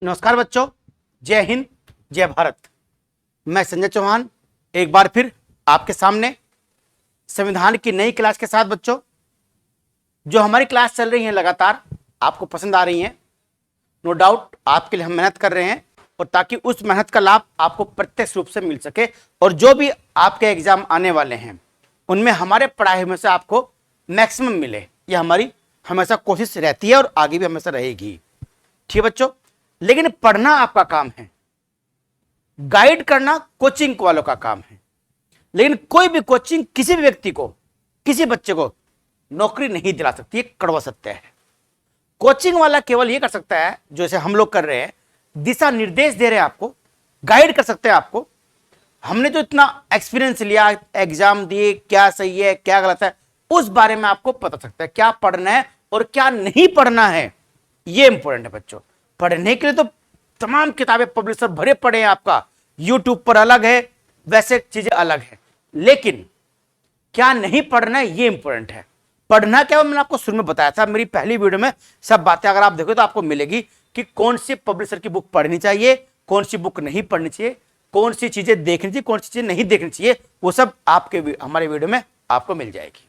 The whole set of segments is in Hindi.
नमस्कार बच्चों, जय हिंद, जय भारत। मैं संजय चौहान एक बार फिर आपके सामने संविधान की नई क्लास के साथ। बच्चों, जो हमारी क्लास चल रही है लगातार आपको पसंद आ रही है, नो डाउट आपके लिए हम मेहनत कर रहे हैं और ताकि उस मेहनत का लाभ आपको प्रत्यक्ष रूप से मिल सके और जो भी आपके एग्जाम आने वाले हैं उनमें हमारे पढ़ाई में से आपको मैक्सिमम मिले, यह हमारी हमेशा कोशिश रहती है और आगे भी हमेशा रहेगी। ठीक है बच्चों, लेकिन पढ़ना आपका काम है, गाइड करना कोचिंग वालों का काम है। लेकिन कोई भी कोचिंग किसी भी व्यक्ति को, किसी बच्चे को नौकरी नहीं दिला सकती, ये कड़वा सत्य है। कोचिंग वाला केवल ये कर सकता है, जैसे हम लोग कर रहे हैं, दिशा निर्देश दे रहे हैं, आपको गाइड कर सकते हैं। आपको हमने जो इतना एक्सपीरियंस लिया, एग्जाम दिए, क्या सही है क्या गलत है, उस बारे में आपको पता सकता है क्या पढ़ना है और क्या नहीं पढ़ना है। ये इंपॉर्टेंट है बच्चों। पढ़ने के लिए तो तमाम किताबें पब्लिशर भरे पड़े हैं, आपका यूट्यूब पर अलग है, वैसे चीजें अलग है, लेकिन क्या नहीं पढ़ना है ये इंपॉर्टेंट है। पढ़ना क्या, मैंने आपको शुरू में बताया था, मेरी पहली वीडियो में सब बातें अगर आप देखो तो आपको मिलेगी कि कौन सी पब्लिशर की बुक पढ़नी चाहिए, कौन सी बुक नहीं पढ़नी चाहिए, कौन सी चीजें देखनी चाहिए, कौन सी चीजें नहीं देखनी चाहिए, वो सब आपके हमारे वीडियो में आपको मिल जाएगी।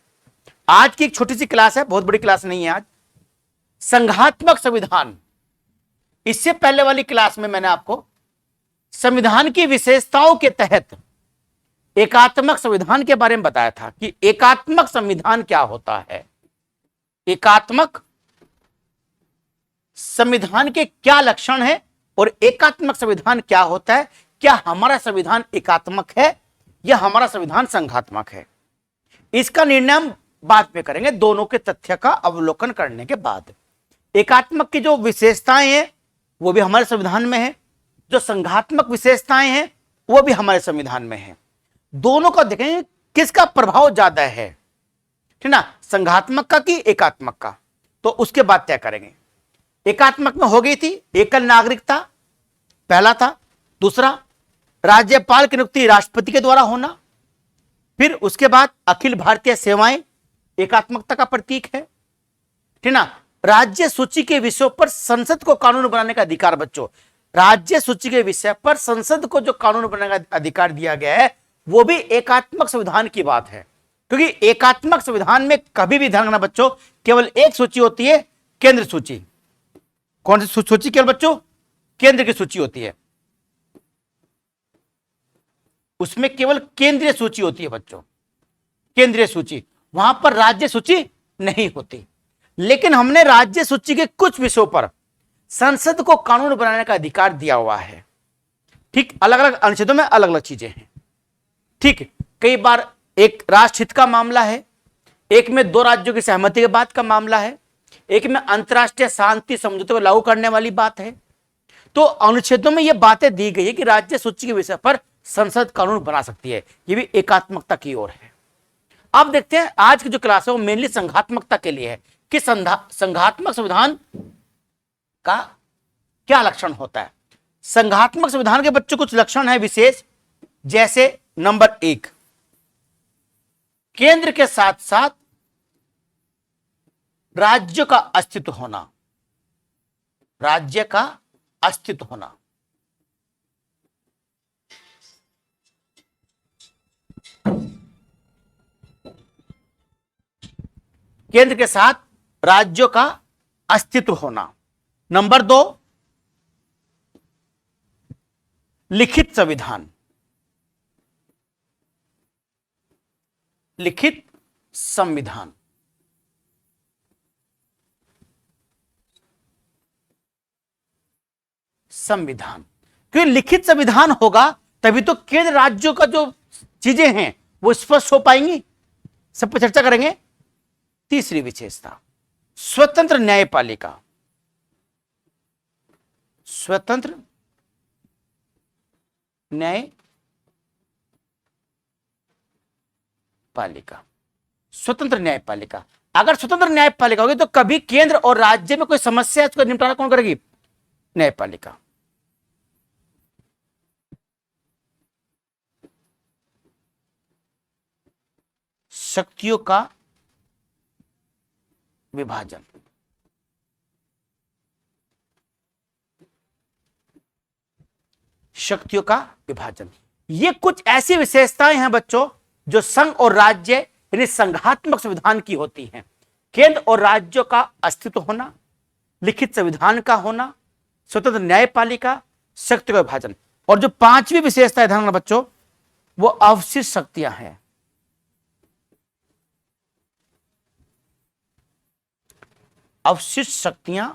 आज की एक छोटी सी क्लास है, बहुत बड़ी क्लास नहीं है आज। संघात्मक संविधान, इससे पहले वाली क्लास में मैंने आपको संविधान की विशेषताओं के तहत एकात्मक संविधान के बारे में बताया था कि एकात्मक संविधान क्या होता है, एकात्मक संविधान के क्या लक्षण है और एकात्मक संविधान क्या होता है। क्या हमारा संविधान एकात्मक है या हमारा संविधान संघात्मक है, इसका निर्णय हम बाद में करेंगे, दोनों के तथ्य का अवलोकन करने के बाद। एकात्मक की जो विशेषताएं हैं वो भी हमारे संविधान में है, जो संघात्मक विशेषताएं हैं वो भी हमारे संविधान में है। दोनों का देखेंगे किसका प्रभाव ज्यादा है, ठीक ना, संघात्मक का कि एकात्मक का, तो उसके बाद तय करेंगे। एकात्मक में हो गई थी एकल नागरिकता, पहला था। दूसरा, राज्यपाल की नियुक्ति राष्ट्रपति के द्वारा होना। फिर उसके बाद अखिल भारतीय सेवाएं एकात्मकता का प्रतीक है, ठीक ना। राज्य सूची के विषयों पर संसद को कानून बनाने का अधिकार। बच्चों, राज्य सूची के विषय पर संसद को जो कानून बनाने का अधिकार दिया गया है वो भी एकात्मक संविधान की बात है, क्योंकि एकात्मक संविधान में कभी भी ध्यान रखना बच्चों, केवल एक सूची होती है, केंद्र सूची। कौन सी सूची? केवल बच्चों केंद्र की सूची होती है, उसमें केवल केंद्रीय सूची होती है बच्चों, केंद्रीय सूची। वहां पर राज्य सूची नहीं होती। लेकिन हमने राज्य सूची के कुछ विषयों पर संसद को कानून बनाने का अधिकार दिया हुआ है। ठीक, अलग अलग अनुच्छेदों में अलग अलग चीजें हैं। ठीक, कई बार एक राष्ट्रहित का मामला है, एक में दो राज्यों की सहमति के बाद का मामला है, एक में अंतरराष्ट्रीय शांति समझौते को लागू करने वाली बात है। तो अनुच्छेदों में यह बातें दी गई है कि राज्य सूची के विषय पर संसद कानून बना सकती है, यह भी एकात्मकता की ओर है। अब देखते हैं आज की जो क्लास है वो मेनली संघात्मकता के लिए है कि संघात्मक संविधान का क्या लक्षण होता है। संघात्मक संविधान के बच्चों कुछ लक्षण है विशेष, जैसे नंबर 1, केंद्र के साथ साथ राज्य का अस्तित्व होना, राज्य का अस्तित्व होना। केंद्र के साथ राज्यों का अस्तित्व होना। नंबर 2, लिखित संविधान, लिखित संविधान। संविधान, क्योंकि लिखित संविधान होगा तभी तो केंद्र राज्यों का जो चीजें हैं वो स्पष्ट हो पाएंगी। सब पर चर्चा करेंगे। तीसरी विशेषता, स्वतंत्र न्यायपालिका, स्वतंत्र न्यायपालिका, स्वतंत्र न्यायपालिका। अगर स्वतंत्र न्यायपालिका होगी तो कभी केंद्र और राज्य में कोई समस्या है उसका निपटारा कौन करेगी? न्यायपालिका। शक्तियों का विभाजन, शक्तियों का विभाजन। ये कुछ ऐसी विशेषताएं हैं बच्चों जो संघ और राज्य यानी संघात्मक संविधान की होती हैं। केंद्र और राज्यों का अस्तित्व होना, लिखित संविधान का होना, स्वतंत्र न्यायपालिका, शक्ति का विभाजन। और जो पांचवी विशेषता है ध्यान रखना बच्चों, वो अवशिष्ट शक्तियां हैं। अवशिष्ट शक्तियां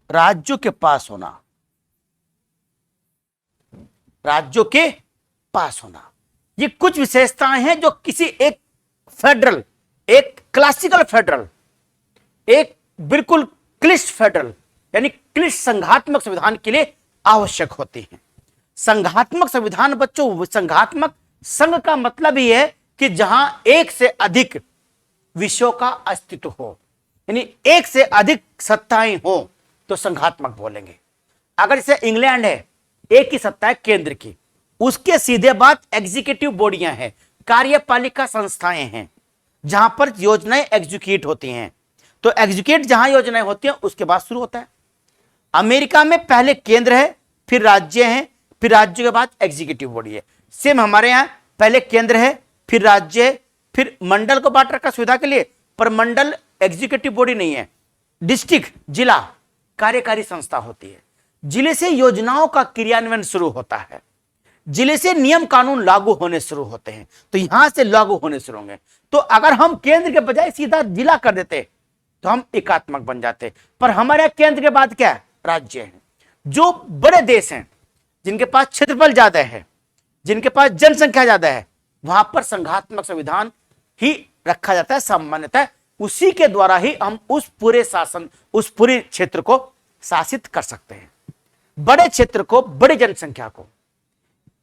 राज्यों के पास होना, राज्यों के पास होना। ये कुछ विशेषताएं हैं जो किसी एक फेडरल, एक क्लासिकल फेडरल, एक बिल्कुल क्लिष्ट फेडरल यानी क्लिष्ट संघात्मक संविधान के लिए आवश्यक होती हैं। संघात्मक संविधान बच्चों, संघात्मक संघ का मतलब ही है कि जहां एक से अधिक विषयों का अस्तित्व हो, यानी एक से अधिक सत्ताएं हो तो संघात्मक बोलेंगे। अगर जैसे इंग्लैंड है, एक ही सत्ता है केंद्र की, उसके सीधे बात एग्जीक्यूटिव बॉडियां हैं, कार्यपालिका संस्थाएं हैं जहां पर योजनाएं एग्जीक्यूट होती हैं। तो एग्जीक्यूट जहां योजनाएं होती हैं उसके बाद शुरू होता है। अमेरिका में पहले केंद्र है, फिर राज्य है, फिर राज्य के बाद एग्जीक्यूटिव बॉडी है। सेम हमारे यहां पहले केंद्र है, फिर राज्य है, फिर मंडल को बांट रखा सुविधा के लिए, पर मंडल एग्जीक्यूटिव बॉडी नहीं है। डिस्ट्रिक्ट, जिला कार्यकारी संस्था होती है। जिले से योजनाओं का क्रियान्वयन शुरू होता है, जिले से नियम कानून लागू होने शुरू होते हैं। तो यहां से लागू होने शुरू होंगे। तो अगर हम केंद्र के बजाय सीधा जिला कर देते तो हम एकात्मक बन जाते, पर हमारे केंद्र के बाद क्या है, राज्य है। जो बड़े देश हैं, जिनके पास क्षेत्रफल ज्यादा है, जिनके पास जनसंख्या ज्यादा है, वहां पर संघात्मक संविधान ही रखा जाता है सामान्यतः। उसी के द्वारा ही हम उस पूरे शासन, उस पूरे क्षेत्र को शासित कर सकते हैं। बड़े क्षेत्र को, बड़ी जनसंख्या को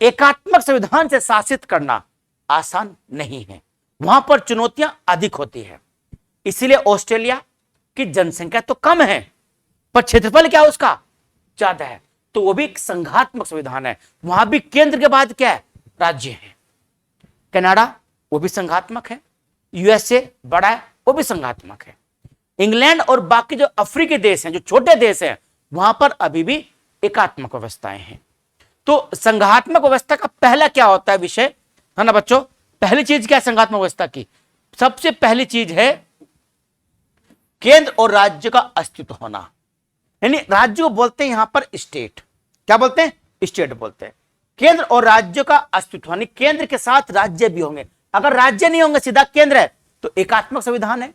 एकात्मक संविधान से शासित करना आसान नहीं है, वहां पर चुनौतियां अधिक होती है। इसीलिए ऑस्ट्रेलिया की जनसंख्या तो कम है, पर क्षेत्रफल क्या उसका ज्यादा है, तो वो भी एक संघात्मक संविधान है। वहां भी केंद्र के बाद क्या है, राज्य है। कनाडा वो भी संघात्मक है, यूएसए बड़ा है, वो भी संघात्मक है। इंग्लैंड और बाकी जो अफ्रीकी देश हैं, जो छोटे देश हैं, वहां पर अभी भी एकात्मक व्यवस्थाएं हैं। तो संघात्मक व्यवस्था का पहला क्या होता है विषय, है ना बच्चों? पहली चीज क्या है संघात्मक व्यवस्था की? सबसे पहली चीज है केंद्र और राज्य का अस्तित्व होना। यानी राज्य को बोलते हैं यहां पर स्टेट। क्या बोलते हैं? स्टेट बोलते हैं। केंद्र और राज्य का अस्तित्व, यानी केंद्र के साथ राज्य भी होंगे। अगर राज्य नहीं होंगे, सीधा केंद्र है, तो एकात्मक संविधान है।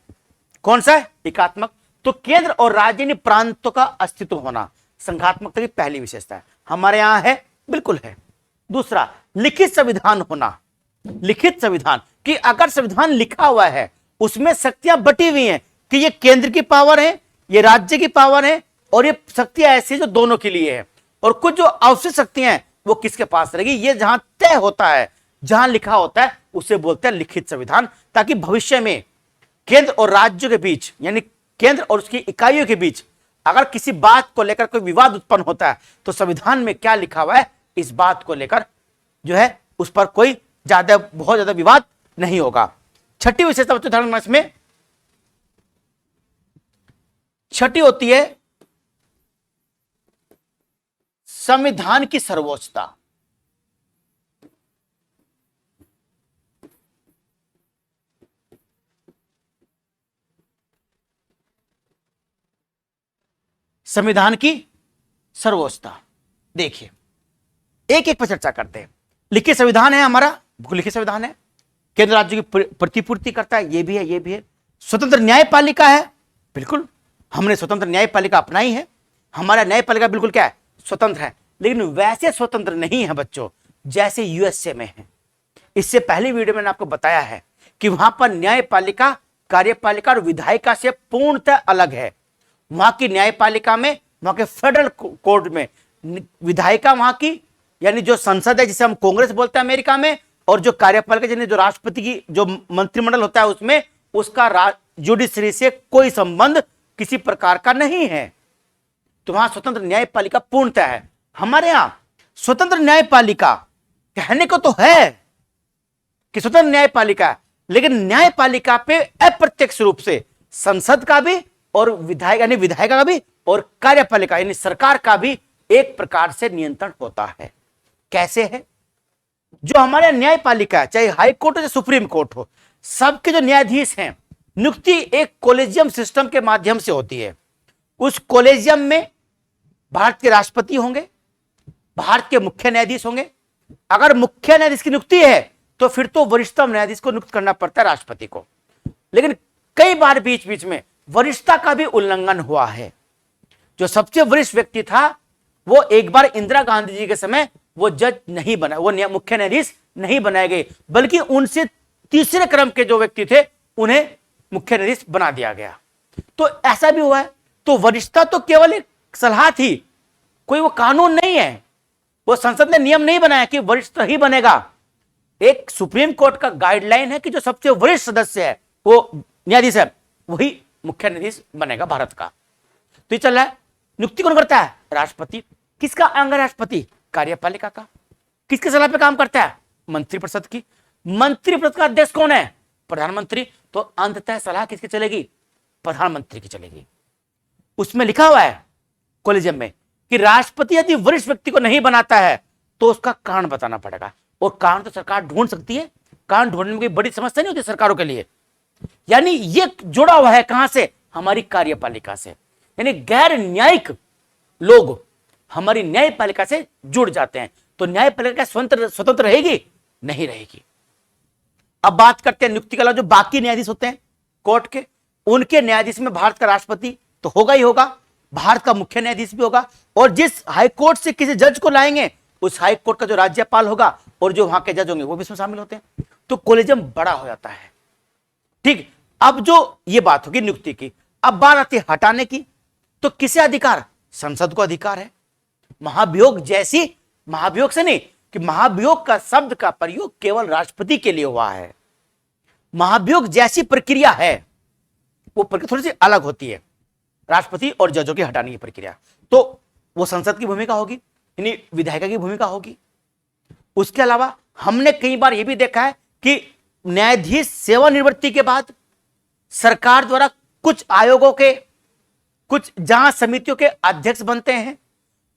कौन सा है? एकात्मक। तो केंद्र और राज्य यानी प्रांतों का अस्तित्व होना संघात्मकता की पहली विशेषता है। हमारे यहां है, बिल्कुल है। दूसरा, लिखित संविधान होना। लिखित संविधान कि अगर संविधान लिखा हुआ है, उसमें शक्तियां बटी हुई हैं कि ये केंद्र की पावर है, ये राज्य की पावर है, और ये शक्तियां ऐसी जो दोनों के लिए है। और कुछ जो अवशिष्ट शक्तियां हैं वो किसके पास रहेगी, ये जहां तय होता है, जहां लिखा होता है, उसे बोलते हैं लिखित संविधान। ताकि भविष्य में केंद्र और राज्य के बीच, यानी केंद्र और उसकी इकाइयों के बीच अगर किसी बात को लेकर कोई विवाद उत्पन्न होता है, तो संविधान में क्या लिखा हुआ है, इस बात को लेकर जो है उस पर कोई बहुत ज्यादा विवाद नहीं होगा। छठी विशेषता बच्चों ध्यान रखना, इसमें छठी होती है संविधान की सर्वोच्चता। संविधान की सर्वोच्चता देखिए, एक एक पर चर्चा करते हैं। लिखित संविधान है हमारा, लिखित संविधान है, केंद्र राज्य की प्रतिपूर्ति करता है, ये भी है, ये भी है। स्वतंत्र न्यायपालिका है, बिल्कुल हमने स्वतंत्र न्यायपालिका अपनाई है। हमारा न्यायपालिका बिल्कुल क्या है, स्वतंत्र है। लेकिन वैसे स्वतंत्र नहीं है बच्चों जैसे यूएसए में है। इससे पहली वीडियो में मैंने आपको बताया है कि वहां पर न्यायपालिका कार्यपालिका और विधायिका से पूर्णतः अलग है। वहां की न्यायपालिका में, वहां के फेडरल कोर्ट में विधायिका वहां की, यानी जो संसद है जिसे हम कांग्रेस बोलते हैं अमेरिका में, और जो कार्यपालिका यानी जो राष्ट्रपति की जो मंत्रिमंडल होता है उसमें, उसका जुडिशरी से कोई संबंध किसी प्रकार का नहीं है। तो वहां स्वतंत्र न्यायपालिका पूर्णतः है। हमारे यहां स्वतंत्र न्यायपालिका कहने को तो है कि स्वतंत्र न्यायपालिका, लेकिन न्यायपालिका पे अप्रत्यक्ष रूप से संसद का भी और विधायक यानी विधायिका का भी और कार्यपालिका यानी सरकार का भी एक प्रकार से नियंत्रण होता है। कैसे है? जो हमारे न्यायपालिका चाहे हाई कोर्ट हो चाहे सुप्रीम कोर्ट हो, सबके जो न्यायाधीश हैं नियुक्ति एक कॉलेजियम सिस्टम के माध्यम से होती है। उस कॉलेजियम में भारत के राष्ट्रपति होंगे, भारत के मुख्य न्यायाधीश होंगे। अगर मुख्य न्यायाधीश की नियुक्ति है तो फिर तो वरिष्ठतम न्यायाधीश को नियुक्त करना पड़ता है राष्ट्रपति को। लेकिन कई बार बीच बीच में वरिष्ठता का भी उल्लंघन हुआ है। जो सबसे वरिष्ठ व्यक्ति था वो एक बार इंदिरा गांधी जी के समय वो जज नहीं बना, वो मुख्य न्यायाधीश नहीं बनाए गए, बल्कि उनसे तीसरे क्रम के जो व्यक्ति थे उन्हें मुख्य न्यायाधीश बना दिया गया। तो ऐसा भी हुआ है। तो वरिष्ठता तो केवल एक सलाह थी, कोई वो कानून नहीं है। वो संसद ने नियम नहीं बनाया कि वरिष्ठ ही बनेगा। एक सुप्रीम कोर्ट का गाइडलाइन है कि जो सबसे वरिष्ठ सदस्य है वो न्यायाधीश है, वही मुख्य न्यायाधीश बनेगा भारत का। तो ये चल रहा है। नियुक्ति कौन करता है? राष्ट्रपति। किसका अंग है राष्ट्रपति? कार्यपालिका का। किसके सलाह पे काम करता है? मंत्रिपरिषद की। मंत्रिपरिषद का अध्यक्ष कौन है? प्रधानमंत्री। तो अंततः सलाह किसकी चलेगी? प्रधानमंत्री की चलेगी। उसमें लिखा हुआ है कॉलेजियम में कि राष्ट्रपति यदि वरिष्ठ व्यक्ति को नहीं बनाता है तो उसका कारण बताना पड़ेगा। और कारण तो सरकार ढूंढ सकती है। कारण ढूंढने में कोई बड़ी समस्या नहीं होती सरकारों के लिए। यानी ये जुड़ा हुआ है कहां से? हमारी कार्यपालिका से। यानी गैर न्यायिक लोग हमारी न्यायपालिका से जुड़ जाते हैं। तो न्यायपालिका स्वतंत्र रहेगी? नहीं रहेगी। अब बात करते हैं नियुक्ति के अलावा जो बाकी न्यायाधीश होते हैं कोर्ट के, उनके न्यायाधीश में भारत का राष्ट्रपति तो होगा ही होगा, भारत का मुख्य न्यायाधीश भी होगा, और जिस हाई कोर्ट से किसी जज को लाएंगे उस हाई कोर्ट का जो राज्यपाल होगा और जो वहां के जज होंगे वो भी इसमें शामिल होते हैं। तो कॉलेजियम बड़ा हो जाता है। ठीक। अब जो ये बात होगी नियुक्ति की, अब बात आती है हटाने की। तो किसे अधिकार? संसद को अधिकार है। महाभियोग जैसी, महाभियोग से नहीं कि महाभियोग का शब्द का प्रयोग केवल राष्ट्रपति के लिए हुआ है। महाभियोग जैसी प्रक्रिया है वो प्रक्रिया थोड़ी सी अलग होती है, राष्ट्रपति और जजों की हटाने की प्रक्रिया। तो वो संसद की भूमिका होगी, यानी विधायिका की भूमिका होगी। उसके अलावा हमने कई बार यह भी देखा है कि न्यायाधीश सेवानिवृत्ति के बाद सरकार द्वारा कुछ आयोगों के, कुछ जांच समितियों के अध्यक्ष बनते हैं।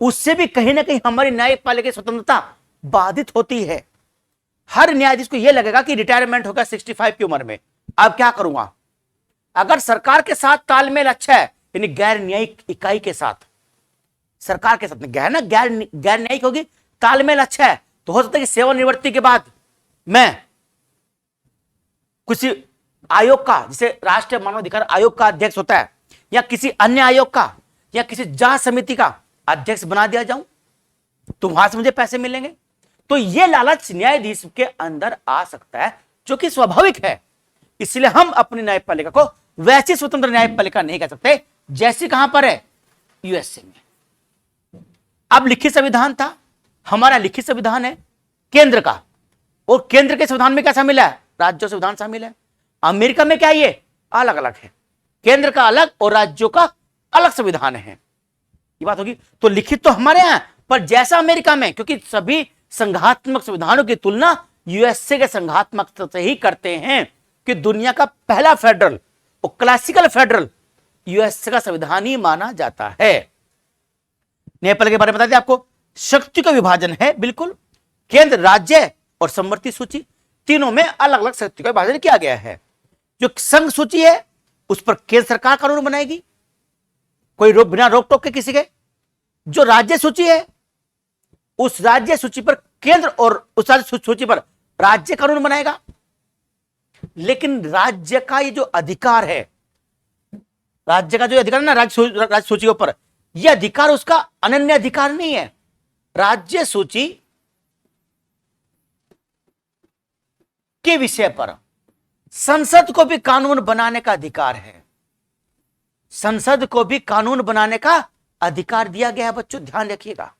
उससे भी कहीं ना कहीं हमारी न्यायपालिका की स्वतंत्रता बाधित होती है। हर न्यायाधीश को यह लगेगा कि रिटायरमेंट होगा 65 की उम्र में, अब क्या करूंगा। अगर सरकार के साथ तालमेल अच्छा है, यानी गैर न्यायिक इकाई के साथ, सरकार के साथ गैर न्यायिक होगी, तालमेल अच्छा है, तो हो सकता है कि सेवानिवृत्ति के बाद मैं किसी आयोग का, जैसे राष्ट्रीय मानवाधिकार आयोग का अध्यक्ष होता है, या किसी अन्य आयोग का या किसी जांच समिति का अध्यक्ष बना दिया जाऊं, तो वहां से मुझे पैसे मिलेंगे। तो यह लालच न्यायाधीश के अंदर आ सकता है, जो कि स्वाभाविक है। इसलिए हम अपनी न्यायपालिका को वैसी स्वतंत्र न्यायपालिका नहीं कह सकते जैसी कहां पर है? यूएसए में। अब लिखित संविधान था, हमारा लिखित संविधान है केंद्र का, और केंद्र के संविधान में क्या शामिल है? राज्यों संविधान शामिल है। अमेरिका में क्या ये अलग अलग है, केंद्र का अलग और राज्यों का अलग संविधान है। ये बात होगी। तो लिखित तो हमारे यहां, पर जैसा अमेरिका में, क्योंकि सभी संघात्मक संविधानों की तुलना यूएसए के संघात्मक से ही करते हैं कि दुनिया का पहला फेडरल और क्लासिकल फेडरल यूएसए का संविधान ही माना जाता है। न्यायपालिका के बारे में बता दें आपको, शक्ति का विभाजन है बिल्कुल, केंद्र, राज्य और समवर्ती सूची, तीनों में अलग अलग शक्ति का विभाजन किया गया है। जो संघ सूची है उस पर केंद्र सरकार कानून बनाएगी, कोई बिना रोक टोक के किसी के। जो राज्य सूची है उस राज्य सूची पर केंद्र और उस राज्य सूची पर राज्य कानून बनाएगा। लेकिन राज्य का ये जो अधिकार है, राज्य का जो अधिकार है ना राज्य सूची के ऊपर, यह अधिकार उसका अनन्य अधिकार नहीं है। राज्य सूची के विषय पर संसद को भी कानून बनाने का अधिकार है। संसद को भी कानून बनाने का अधिकार दिया गया है। बच्चों ध्यान रखिएगा,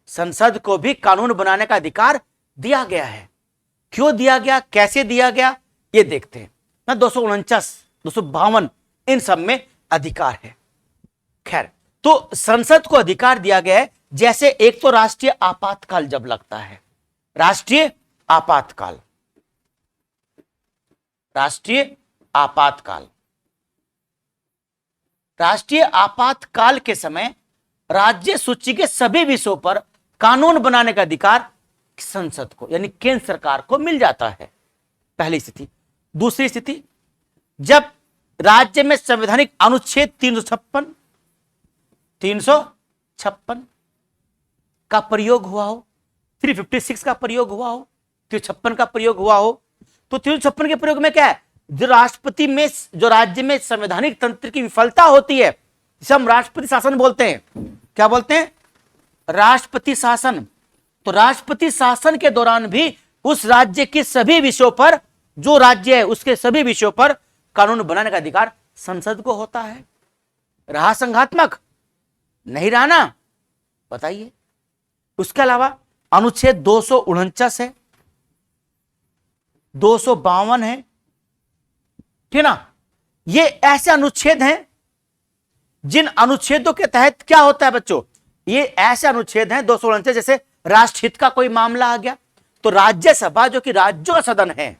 संसद को भी कानून बनाने का अधिकार दिया गया है। क्यों दिया गया, कैसे दिया गया, ये देखते हैं ना। 249, 252 इन सब में अधिकार है। खैर, तो संसद को अधिकार दिया गया है। जैसे एक तो राष्ट्रीय आपातकाल जब लगता है, राष्ट्रीय आपातकाल, राष्ट्रीय आपातकाल। राष्ट्रीय आपातकाल के समय राज्य सूची के सभी विषयों पर कानून बनाने का अधिकार संसद को यानी केंद्र सरकार को मिल जाता है। पहली स्थिति। दूसरी स्थिति, जब राज्य में संवैधानिक अनुच्छेद 356 का प्रयोग हुआ हो, 356 का प्रयोग हुआ हो, 356 का प्रयोग हुआ हो, तो 356 के प्रयोग में क्या है, जो राष्ट्रपति में, जो राज्य में संवैधानिक तंत्र की विफलता होती है, जिसे हम राष्ट्रपति शासन बोलते हैं। क्या बोलते हैं? राष्ट्रपति शासन। तो राष्ट्रपति शासन के दौरान भी उस राज्य के सभी विषयों पर, जो राज्य है उसके सभी विषयों पर कानून बनाने का अधिकार संसद को होता है। रहा संघात्मक? नहीं रहा ना? बताइए। उसके अलावा अनुच्छेद 249 है, 252 है, ठीक ना? ये ऐसे अनुच्छेद हैं जिन अनुच्छेदों के तहत क्या होता है बच्चों, ये ऐसे अनुच्छेद हैं 249, जैसे राष्ट्रहित का कोई मामला आ गया तो राज्यसभा जो कि राज्यों का सदन है,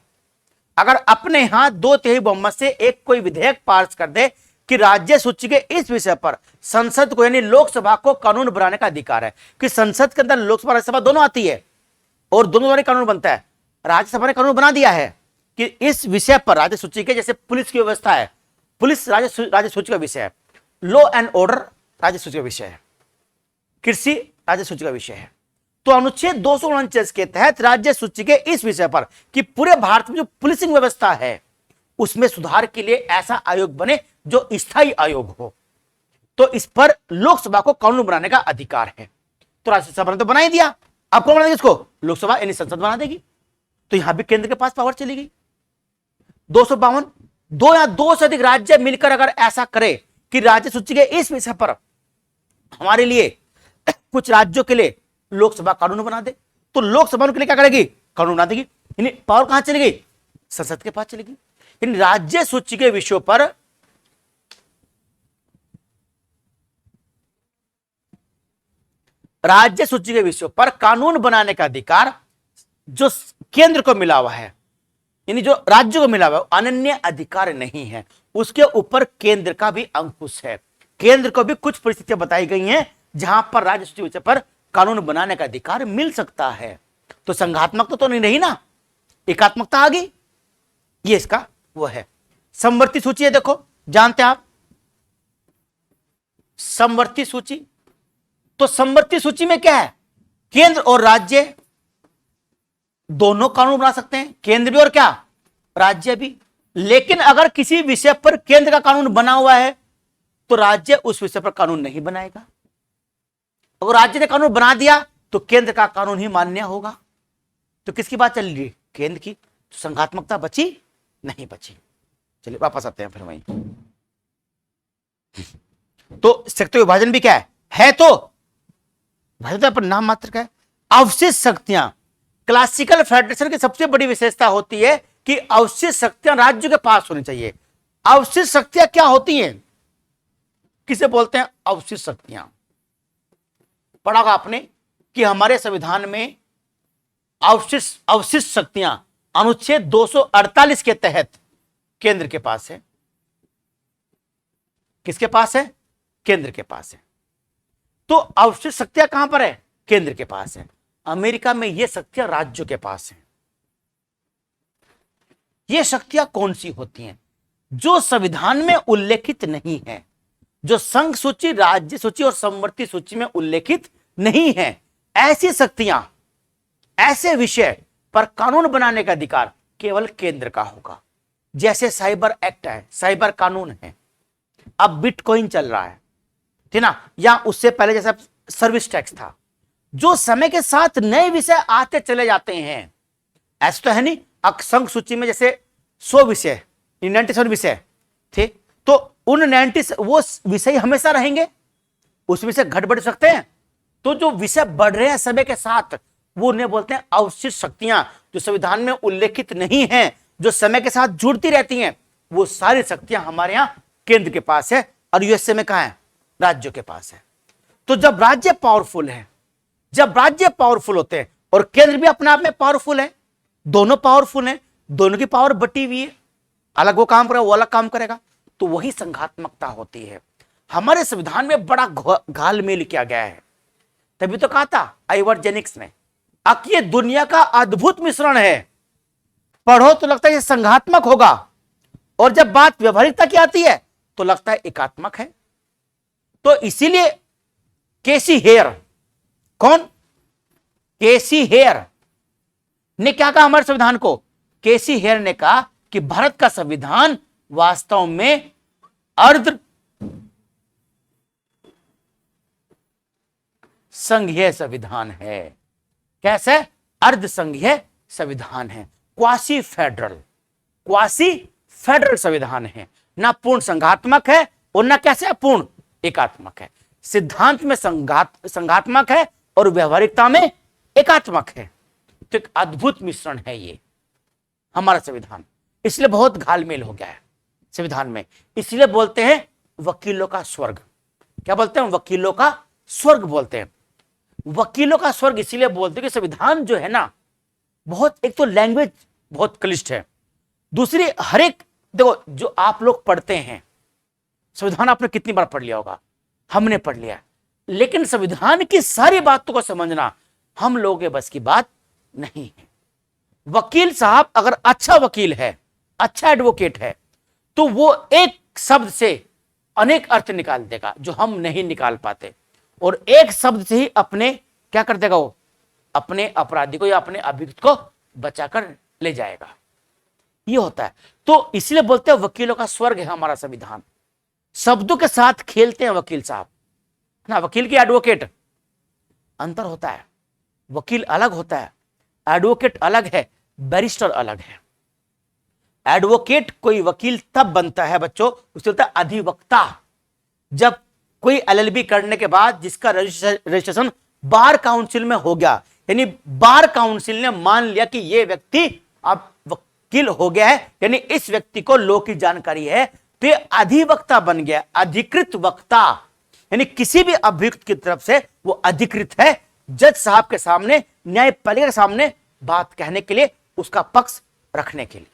अगर अपने यहां 2/3 बहुमत से एक कोई विधेयक पास कर दे कि राज्य सूची के इस विषय पर संसद को यानी लोकसभा को कानून बनाने का अधिकार है, कि संसद के अंदर लोकसभा राज्यसभा दोनों आती है और दोनों द्वारा कानून बनता है। राज्यसभा ने कानून बना दिया है कि इस विषय पर राज्य सूची के, जैसे पुलिस की व्यवस्था है, पुलिस राज्य सूची का विषय है, लॉ एंड ऑर्डर राज्य सूची का विषय है, कृषि राज्य सूची का विषय है। तो अनुच्छेद 249 के तहत राज्य सूची के इस विषय पर कि पूरे भारत में जो पुलिसिंग व्यवस्था है उसमें सुधार के लिए ऐसा आयोग बने जो स्थायी आयोग हो, तो इस पर लोकसभा को कानून बनाने का अधिकार है। तो राज्यसभा ने तो बना ही दिया, अब कौन बनाएगी इसको? लोकसभा यानी संसद बना देगी। तो यहां भी केंद्र के पास पावर चली गई। 252, दो या दो से अधिक राज्य मिलकर अगर ऐसा करे कि राज्य सूची के इस विषय पर हमारे लिए, कुछ राज्यों के लिए लोकसभा कानून बना दे, तो लोकसभा उनके लिए क्या करेगी? कानून बना देगी। यानी पावर कहां चली गई? संसद के पास चली गई। यानी राज्य सूची के विषयों पर कानून बनाने का अधिकार जो केंद्र को मिला हुआ है, यानी जो राज्य को मिला हुआ है, अनन्य अधिकार नहीं है, उसके ऊपर केंद्र का भी अंकुश है। केंद्र को भी कुछ परिस्थितियां बताई गई हैं जहां पर राज्य सूची विषय पर कानून बनाने का अधिकार मिल सकता है। तो संघात्मक तो नहीं रही ना, एकात्मकता आ गई। ये इसका वो है। समवर्ती सूची है, देखो जानते हैं आप समवर्ती सूची। तो समवर्ती सूची में क्या है? केंद्र और राज्य दोनों कानून बना सकते हैं, केंद्र भी और क्या, राज्य भी। लेकिन अगर किसी विषय पर केंद्र का कानून बना हुआ है तो राज्य उस विषय पर कानून नहीं बनाएगा। अगर राज्य ने कानून बना दिया तो केंद्र का कानून ही मान्य होगा। तो किसकी बात चल रही है? केंद्र की। तो संघात्मकता बची? नहीं बची। चलिए वापस आते हैं फिर वहीं। तो शक्ति विभाजन भी क्या है तो विभाजन पर नाम मात्र का है। अवशिष्ट शक्तियां, क्लासिकल फेडरेशन की सबसे बड़ी विशेषता होती है कि अवशिष्ट शक्तियां राज्य के पास होनी चाहिए। अवशिष्ट शक्तियां क्या होती हैं, किसे बोलते हैं? अवशिष्ट शक्तियां। पढ़ा होगा आपने कि हमारे संविधान में अवशिष्ट शक्तियां अनुच्छेद 248 के तहत केंद्र के पास है। किसके पास है? केंद्र के पास है। तो अवशिष्ट शक्तियां कहां पर है? केंद्र के पास है। अमेरिका में ये शक्तियां राज्यों के पास हैं। ये शक्तियां कौन सी होती हैं? जो संविधान में उल्लेखित नहीं है, जो संघ सूची, राज्य सूची और समवर्ती सूची में उल्लेखित नहीं है, ऐसी शक्तियां, ऐसे विषय पर कानून बनाने का अधिकार केवल केंद्र का होगा। जैसे साइबर एक्ट है, साइबर कानून है, अब बिटकॉइन चल रहा है, ठीक ना, या उससे पहले जैसा सर्विस टैक्स था। जो समय के साथ नए विषय आते चले जाते हैं, ऐसा तो है नहीं। संघ सूची में जैसे 100 विषय, 97 विषय थे, तो उन 90 वो विषय हमेशा रहेंगे, उस विषय घट बढ़ सकते हैं। तो जो विषय बढ़ रहे हैं समय के साथ, वो उन्हें बोलते हैं अवशिष्ट शक्तियां, जो संविधान में उल्लेखित नहीं है, जो समय के साथ जुड़ती रहती हैं। वो सारी शक्तियां हमारे यहां केंद्र के पास है और यूएसए में कहां है? राज्यों के पास है। तो जब राज्य पावरफुल है, जब राज्य पावरफुल होते हैं और केंद्र भी अपने आप में पावरफुल है, दोनों पावरफुल हैं, दोनों की पावर बटी हुई है, अलग वो काम करेगा, वो अलग काम करेगा, तो वही संघात्मकता होती है। हमारे संविधान में बड़ा घालमेल किया गया है, तभी तो कहा था आइवर्जेनिक्स ने अब ये दुनिया का अद्भुत मिश्रण है। पढ़ो तो लगता है ये संघात्मक होगा, और जब बात व्यवहारिकता की आती है तो लगता है एकात्मक है। तो इसीलिए केसी हेयर, कौन? केसी हेयर ने क्या कहा हमारे संविधान को? केसी हेयर ने कहा कि भारत का संविधान वास्तव में अर्ध संघीय संविधान है। कैसे? अर्ध संघीय संविधान है, क्वासी फेडरल संविधान है। ना पूर्ण संघात्मक है और ना कैसे पूर्ण एकात्मक है। सिद्धांत में संघात्मक है और व्यवहारिकता में एकात्मक है। तो एक अद्भुत मिश्रण है ये हमारा संविधान, इसलिए बहुत घालमेल हो गया है संविधान में। इसलिए बोलते हैं वकीलों का स्वर्ग। क्या बोलते हैं? वकीलों का स्वर्ग बोलते हैं। वकीलों का स्वर्ग इसीलिए बोलते हैं कि संविधान जो है ना, बहुत, एक तो लैंग्वेज बहुत क्लिष्ट है, दूसरी हर एक, देखो जो आप लोग पढ़ते हैं संविधान आपने कितनी बार पढ़ लिया होगा, हमने पढ़ लिया, लेकिन संविधान की सारी बातों को समझना हम लोगों के बस की बात नहीं है। वकील साहब अगर अच्छा वकील है, अच्छा एडवोकेट है, तो वो एक शब्द से अनेक अर्थ निकाल देगा जो हम नहीं निकाल पाते, और एक शब्द से ही अपने क्या कर देगा, वो अपने अपराधी को या अपने अभियुक्त को बचाकर ले जाएगा। ये होता है। तो इसलिए बोलते हैं वकीलों का स्वर्ग है हमारा संविधान। शब्दों के साथ खेलते हैं वकील साहब ना। वकील की एडवोकेट अंतर होता है, वकील अलग होता है, एडवोकेट अलग है, बैरिस्टर अलग है। एडवोकेट कोई वकील तब बनता है बच्चों, उसे होता है अधिवक्ता। जब कोई एलएलबी करने के बाद जिसका रजिस्ट्रेशन बार काउंसिल में हो गया, यानी बार काउंसिल ने मान लिया कि यह व्यक्ति अब वकील हो गया है, यानी इस व्यक्ति को लॉ की जानकारी है, तो ये अधिवक्ता बन गया। अधिकृत वक्ता यानी किसी भी अभियुक्त की तरफ से वो अधिकृत है जज साहब के सामने, न्यायपालिका के सामने बात कहने के लिए, उसका पक्ष रखने के लिए।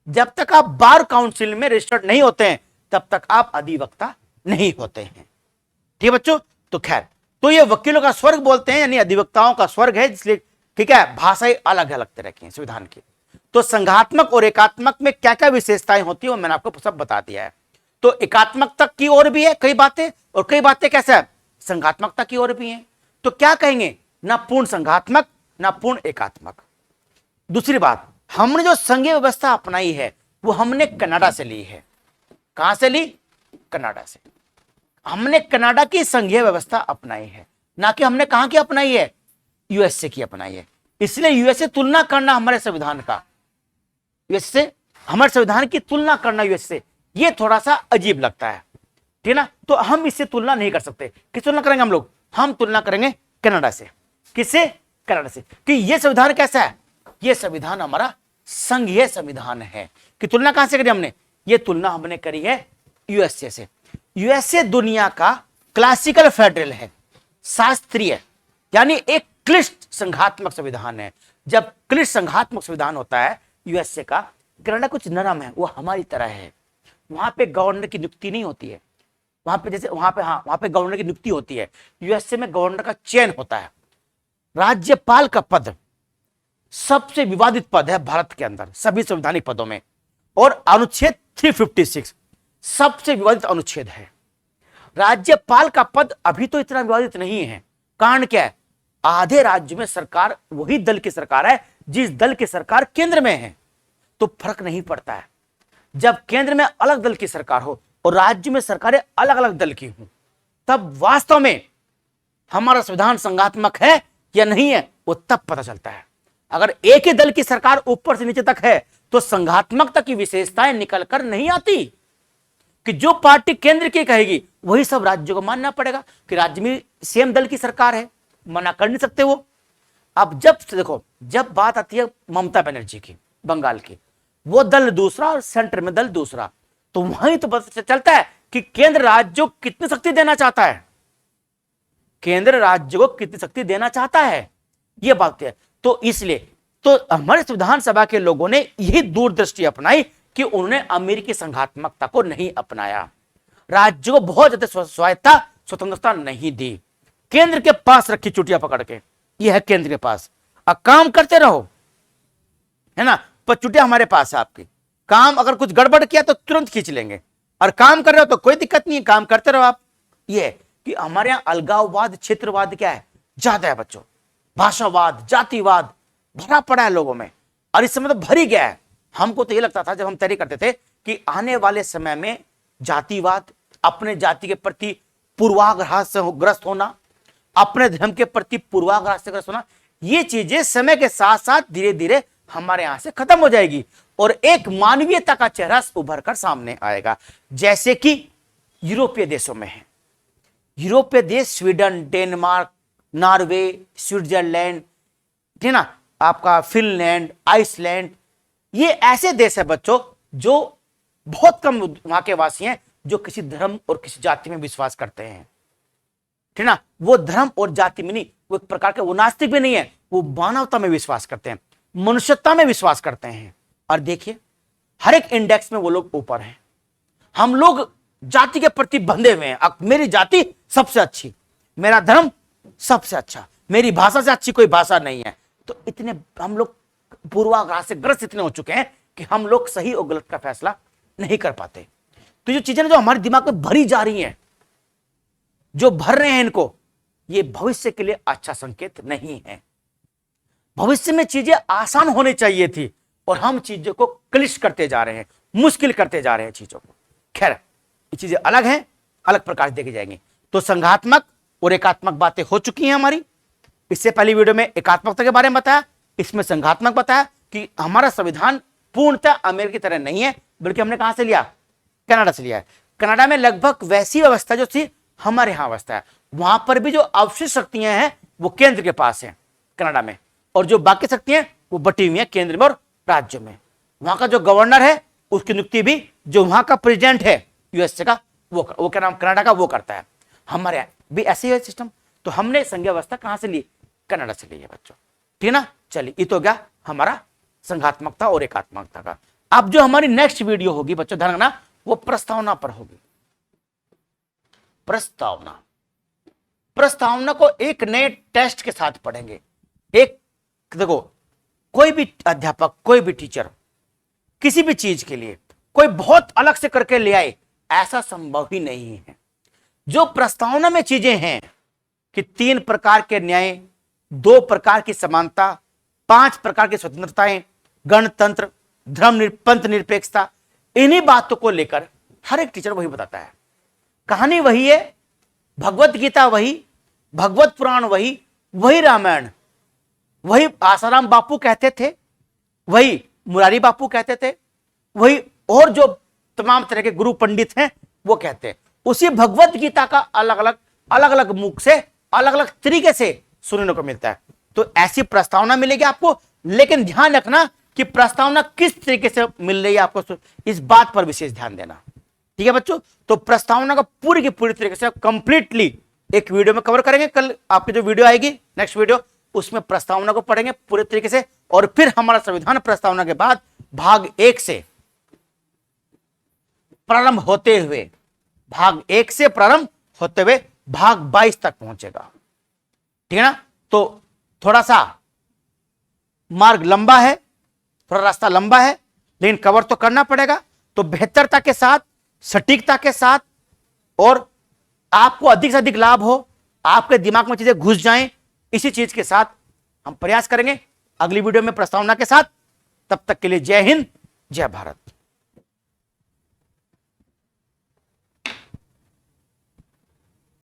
जब तक आप बार काउंसिल में रजिस्टर्ड नहीं होते हैं तब तक आप अधिवक्ता नहीं होते हैं। ठीक है बच्चों? तो खैर, तो ये वकीलों का स्वर्ग बोलते हैं, यानी अधिवक्ताओं का स्वर्ग है, इसलिए ठीक है, भाषाएं अलग अलग तरह की हैं संविधान की। तो संघात्मक और एकात्मक में क्या क्या विशेषताएं होती है वो मैंने आपको सब बता दिया है। तो एकात्मक तक की ओर भी है कई बातें, और कई बातें कैसे है संघात्मकता की ओर भी हैं। तो क्या कहेंगे? ना पूर्ण संघात्मक ना पूर्ण एकात्मक। दूसरी बात, हमने जो संघीय व्यवस्था अपनाई है वो हमने कनाडा से ली है। कहां से ली? कनाडा से। हमने कनाडा की संघीय व्यवस्था अपनाई है, ना कि हमने कहां की अपनाई है? यूएसए की अपनाई है। इसलिए यूएसए तुलना करना हमारे संविधान का, यूएसए हमारे संविधान की तुलना करना यूएसए, ये थोड़ा सा अजीब लगता है, ठीक है ना? तो हम इससे तुलना नहीं कर सकते। किस तुलना करेंगे हम लोग? हम तुलना करेंगे कनाडा से। किससे? कनाडा से। कि ये संविधान कैसा है? ये संविधान हमारा संघीय संविधान है। कि तुलना कहां से करी हमने? ये तुलना हमने करी है यूएसए से। यूएसए दुनिया का क्लासिकल फेडरल है, शास्त्रीय, यानी एक क्लिष्ट संघात्मक संविधान है। जब क्लिष्ट संघात्मक संविधान होता है यूएसए का, कनाडा कुछ नरम है, वो हमारी तरह है। वहां पे गवर्नर की नियुक्ति नहीं होती है, वहां पे जैसे वहां पे गवर्नर की नियुक्ति होती है। यूएसए में गवर्नर का चयन होता है। राज्यपाल का पद सबसे विवादित पद है भारत के अंदर सभी संवैधानिक पदों में, और अनुच्छेद 356 सबसे विवादित अनुच्छेद है। राज्यपाल का पद अभी तो इतना विवादित नहीं है। कारण क्या है? आधे राज्य में सरकार वही दल की सरकार है जिस दल की सरकार केंद्र में है, तो फर्क नहीं पड़ता है। जब केंद्र में अलग दल की सरकार हो और राज्य में सरकारें अलग अलग दल की हों, तब वास्तव में हमारा संविधान संघात्मक है या नहीं है वो तब पता चलता है। अगर एक ही दल की सरकार ऊपर से नीचे तक है तो संघात्मकता की विशेषताएं निकल कर नहीं आती, कि जो पार्टी केंद्र की कहेगी वही सब राज्यों को मानना पड़ेगा। कि राज्य में सेम दल की सरकार है, मना कर नहीं सकते वो। अब जब देखो, जब बात आती है ममता बनर्जी की, बंगाल की, वो दल दूसरा और सेंटर में दल दूसरा, तो वहीं तो पता चलता है कि केंद्र राज्यों को कितनी शक्ति देना चाहता है, केंद्र राज्य को कितनी शक्ति देना चाहता है, यह बात है। तो इसलिए तो हमारे संविधान सभा के लोगों ने यही दूरदृष्टि अपनाई कि उन्होंने अमेरिकी संघात्मकता को नहीं अपनाया, राज्य को बहुत ज्यादा स्वायत्तता स्वतंत्रता नहीं दी, केंद्र के पास रखी चुटिया पकड़ के, यह है केंद्र के पास, अब काम करते रहो, है ना, पर चुटिया हमारे पास है आपकी, काम अगर कुछ गड़बड़ किया तो तुरंत खींच लेंगे, और काम कर रहे हो तो कोई दिक्कत नहीं है, काम करते रहो आप। ये है कि हमारे यहां अलगाववाद, क्षेत्रवाद क्या है, ज्यादा है बच्चों, भाषावाद, जातिवाद भरा पड़ा है लोगों में, और इस समय तो भर ही गया है। हमको तो ये लगता था जब हम तैयारी करते थे कि आने वाले समय में जातिवाद, अपने जाति के प्रति पूर्वाग्रह से ग्रस्त होना, अपने धर्म के प्रति पूर्वाग्रह से ग्रस्त होना, ये चीजें समय के साथ साथ धीरे धीरे हमारे यहां से खत्म हो जाएगी और एक मानवीयता का चेहरा उभर कर सामने आएगा, जैसे कि यूरोपीय देशों में है। यूरोपीय देश स्वीडन, डेनमार्क, नॉर्वे, स्विट्जरलैंड, ठीक ना, आपका फिनलैंड, आइसलैंड, ये ऐसे देश है बच्चों जो बहुत कम वहां के वासी हैं जो किसी धर्म और किसी जाति में विश्वास करते हैं, ठीक ना, वो धर्म और जाति में नहीं, वो एक प्रकार के वो नास्तिक भी नहीं है, वो मानवता में विश्वास करते हैं, मनुष्यता में विश्वास करते हैं। और देखिए हर एक इंडेक्स में वो लोग ऊपर हैं, हम लोग जाति के प्रति बंधे हुए हैं, अब मेरी जाति सबसे अच्छी, मेरा धर्म सबसे अच्छा, मेरी भाषा से अच्छी कोई भाषा नहीं है। तो इतने हम लोग पूर्वाग्रह से ग्रस्त इतने हो चुके हैं कि हम लोग सही और गलत का फैसला नहीं कर पाते। तो जो चीजें जो हमारे दिमाग में भरी जा रही हैं, जो भर रहे हैं इनको, ये भविष्य के लिए अच्छा संकेत नहीं है। भविष्य में चीजें आसान होनी चाहिए थी और हम चीजों को क्लिष्ट करते जा रहे हैं, मुश्किल करते जा रहे हैं चीजों को। खैर ये चीजें अलग हैं, अलग प्रकार से देखी जाएंगी। तो संघात्मक और एकात्मक बातें हो चुकी हैं हमारी। इससे पहली वीडियो में एकात्मकता के बारे में बताया, इसमें संघात्मक बताया कि हमारा संविधान पूर्णतः अमेरिका की तरह नहीं है, बल्कि हमने कहां से लिया, कनाडा से लिया है। कनाडा में लगभग वैसी व्यवस्था जो थी हमारे यहां व्यवस्था है, वहां पर भी जो अवशिष्ट शक्तियां हैं वो केंद्र के पास है कनाडा में, और जो बाकी शक्तियां वो बटी हुई हैं केंद्र में और राज्य में। वहां का जो गवर्नर है उसकी नियुक्ति भी जो वहां का प्रेसिडेंट है यूएसए का, वो क्या नाम, कनाडा का, वो करता है। हमारे यहाँ भी ऐसे ही है सिस्टम। तो हमने संघीय व्यवस्था कहां से ली, कनाडा से ली है बच्चों, ठीक ना। चलिए ये तो हो गया हमारा संघात्मकता और एकात्मकता का। अब जो हमारी नेक्स्ट वीडियो होगी बच्चों ध्यान रखना, वो प्रस्तावना पर होगी। प्रस्तावना, प्रस्तावना को एक नए टेस्ट के साथ पढ़ेंगे। एक देखो, कोई भी अध्यापक, कोई भी टीचर किसी भी चीज के लिए कोई बहुत अलग से करके ले आए, ऐसा संभव ही नहीं है। जो प्रस्तावना में चीजें हैं कि 3 प्रकार के न्याय, 2 प्रकार की समानता, 5 प्रकार की स्वतंत्रताएं, गणतंत्र, पंथ निरपेक्षता, इन्हीं बातों को लेकर हर एक टीचर वही बताता है। कहानी वही है, भगवत गीता वही, भगवत पुराण वही, वही रामायण, वही आसाराम बापू कहते थे, वही मुरारी बापू कहते थे, वही और जो तमाम तरह के गुरु पंडित हैं वो कहते हैं। उसी भगवत गीता का अलग अलग मुख से अलग अलग तरीके से सुनने को मिलता है। तो ऐसी प्रस्तावना मिलेगी आपको, लेकिन ध्यान रखना कि प्रस्तावना किस तरीके से मिल रही है आपको, इस बात पर विशेष ध्यान देना, ठीक है बच्चों। तो प्रस्तावना का पूरी की पूरी तरीके से कंप्लीटली एक वीडियो में कवर करेंगे। कल आपकी जो वीडियो आएगी नेक्स्ट वीडियो, उसमें प्रस्तावना को पढ़ेंगे पूरे तरीके से, और फिर हमारा संविधान प्रस्तावना के बाद भाग 1 से प्रारंभ होते हुए, भाग 1 से प्रारंभ होते हुए भाग 22 तक पहुंचेगा, ठीक है ना। तो थोड़ा सा मार्ग लंबा है, थोड़ा रास्ता लंबा है, लेकिन कवर तो करना पड़ेगा। तो बेहतरता के साथ, सटीकता के साथ, और आपको अधिक से अधिक लाभ हो, आपके दिमाग में चीजें घुस जाएं, इसी चीज के साथ हम प्रयास करेंगे अगली वीडियो में प्रस्तावना के साथ। तब तक के लिए जय हिंद, जय भारत।